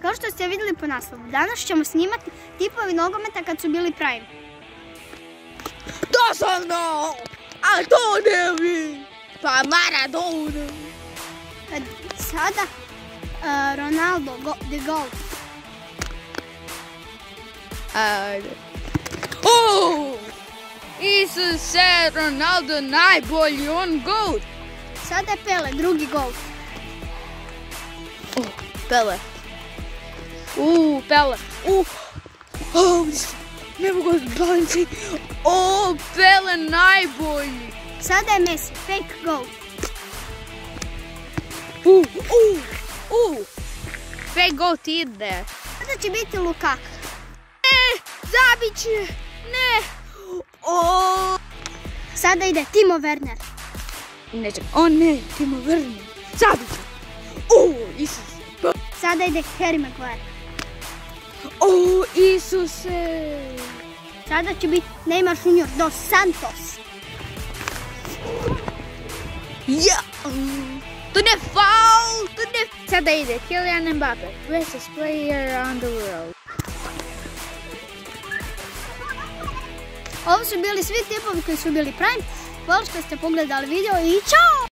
Kao što ste vidjeli po naslovu, danas ćemo snimati tipovi nogometa kad su bili prime. To sam znao, a to ne vi, pa Maradona. Sada Ronaldo, the GOAT. Ajde. Isuse, Ronaldo najbolji, on GOAT. Sada je Pele, drugi GOAT. Pele. Pele. Ne mogu odbalanci. Pele najbolji. Sada je Messi, fake GOAT. Fake GOAT ide. Sada će biti Lukaku. Ne, zabit će. Ne. Sada ide Timo Werner. Neće. Ne, Timo Werner. Zabit će. Isuse. Sada ide Harry Maguire. Isuse. Sada će biti Neymar Junior dos Santos. To ne faul. Sada ide Kylian Mbappe, greatest player on the world. Ovo su bili svi tipovi koji su bili prime. Hvala što ste pogledali video i čao!